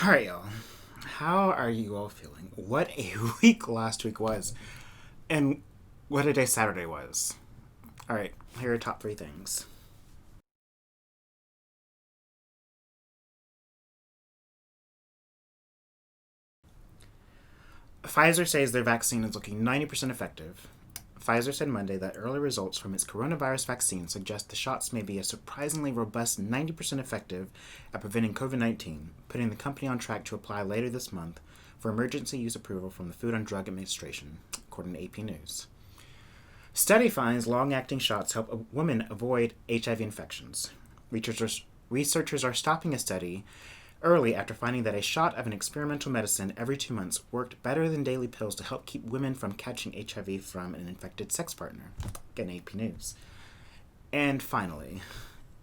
Alright, y'all. How are you all feeling? What a week last week was. And what a day Saturday was. Alright, here are top three things. Pfizer says their vaccine is looking 90% effective. Pfizer said Monday that early results from its coronavirus vaccine suggest the shots may be a surprisingly robust 90% effective at preventing COVID 19, putting the company on track to apply later this month for emergency use approval from the Food and Drug Administration, according to AP News. Study finds long acting shots help women avoid HIV infections. Researchers are stopping a study early after finding that a shot of an experimental medicine every 2 months worked better than daily pills to help keep women from catching HIV from an infected sex partner. Again, AP News. And finally,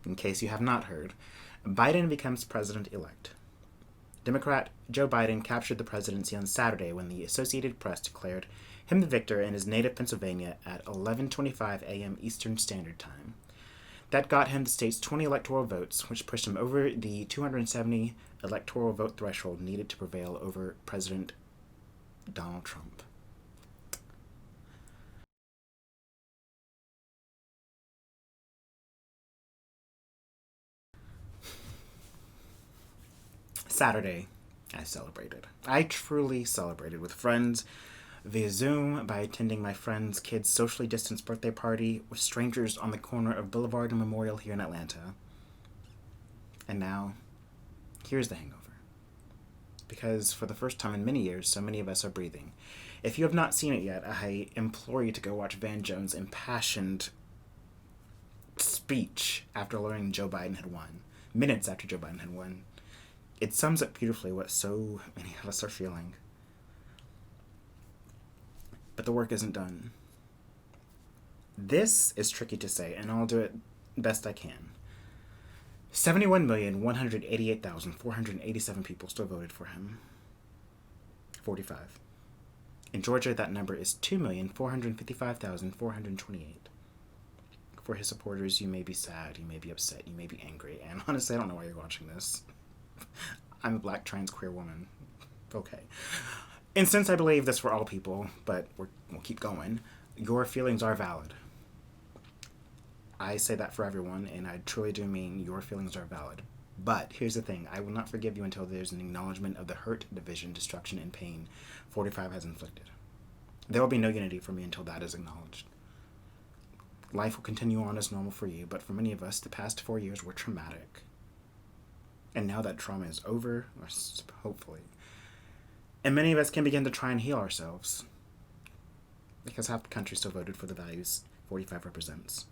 in case you have not heard, Biden becomes president-elect. Democrat Joe Biden captured the presidency on Saturday when the Associated Press declared him the victor in his native Pennsylvania at 11:25 a.m. Eastern Standard Time. That got him the state's 20 electoral votes, which pushed him over the 270 electoral vote threshold needed to prevail over President Donald Trump. Saturday, I celebrated. I truly celebrated with friends via Zoom by attending my friend's kid's socially distanced birthday party with strangers on the corner of Boulevard and Memorial here in Atlanta. And now, here's the hangover. Because for the first time in many years, so many of us are breathing. If you have not seen it yet, I implore you to go watch Van Jones' impassioned speech after learning Joe Biden had won, minutes after Joe Biden had won. It sums up beautifully what so many of us are feeling. But the work isn't done. This is tricky to say, and I'll do it best I can. 71,188,487 people still voted for him. 45. In Georgia, that number is 2,455,428. For his supporters, you may be sad, you may be upset, you may be angry, and honestly, I don't know why you're watching this. I'm a black trans queer woman. Okay. And since I believe this for all people, but we'll keep going, your feelings are valid. I say that for everyone, and I truly do mean your feelings are valid. But here's the thing, I will not forgive you until there's an acknowledgement of the hurt, division, destruction, and pain 45 has inflicted. There will be no unity for me until that is acknowledged. Life will continue on as normal for you, but for many of us, the past 4 years were traumatic. And now that trauma is over, or hopefully, and many of us can begin to try and heal ourselves. Because half the country still voted for the values 45 represents.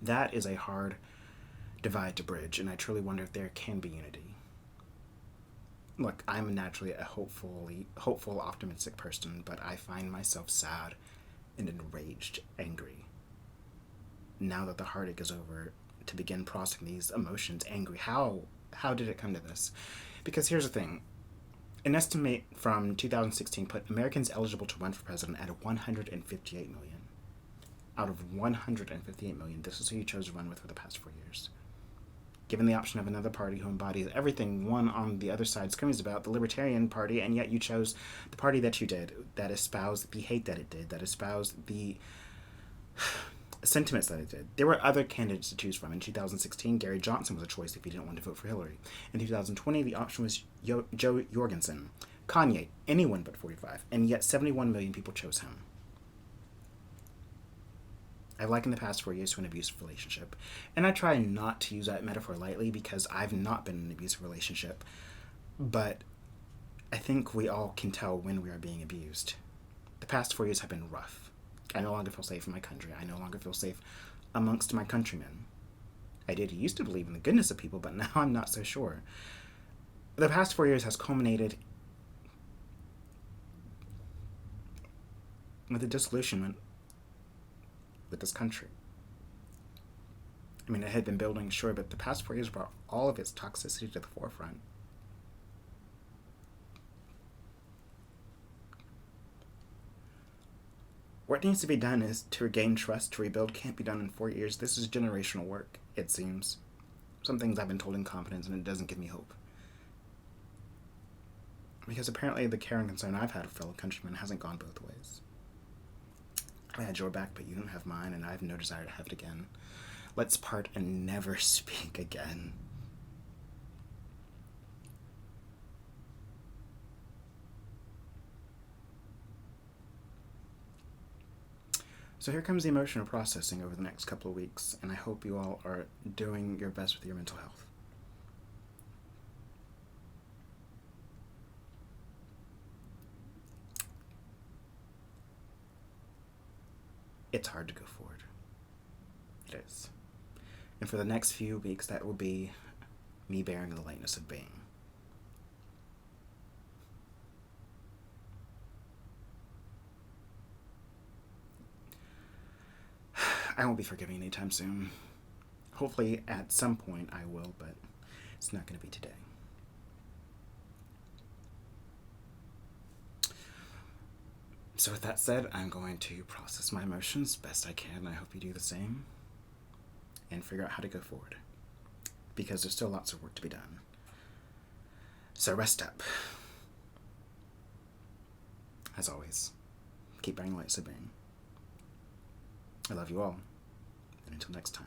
That is a hard divide to bridge, and I truly wonder if there can be unity. Look, I'm naturally a hopeful, optimistic person, but I find myself sad and enraged, angry. Now that the heartache is over, to begin processing these emotions, angry. How did it come to this? Because here's the thing. An estimate from 2016 put Americans eligible to run for president at 158 million. Out of 158 million, this is who you chose to run with for the past 4 years. Given the option of another party who embodies everything one on the other side screams about, the Libertarian Party, and yet you chose the party that you did, that espoused the hate that it did, that espoused the sentiments that it did. There were other candidates to choose from. In 2016, Gary Johnson was a choice if you didn't want to vote for Hillary. In 2020, the option was Joe Jorgensen. Kanye, anyone but 45, and yet 71 million people chose him. I've likened the past 4 years to an abusive relationship, and I try not to use that metaphor lightly because I've not been in an abusive relationship, but I think we all can tell when we are being abused. The past 4 years have been rough. I no longer feel safe in my country. I no longer feel safe amongst my countrymen. I did used to believe in the goodness of people, but now I'm not so sure. The past 4 years has culminated with the disillusionment with this country. I mean, it had been building, sure, but the past 4 years brought all of its toxicity to the forefront. What needs to be done is to regain trust. To rebuild can't be done in 4 years. This is generational work, it seems. Some things I've been told in confidence, and it doesn't give me hope. Because apparently the care and concern I've had of fellow countrymen hasn't gone both ways. I had your back, but you don't have mine, and I have no desire to have it again. Let's part and never speak again. So here comes the emotional processing over the next couple of weeks, and I hope you all are doing your best with your mental health. It's hard to go forward. It is. And for the next few weeks, that will be me bearing the lightness of being. I won't be forgiving anytime soon. Hopefully at some point I will, but it's not going to be today. So with that said, I'm going to process my emotions best I can. I hope you do the same. And figure out how to go forward. Because there's still lots of work to be done. So rest up. As always, keep bearing the lights of being. I love you all. And until next time.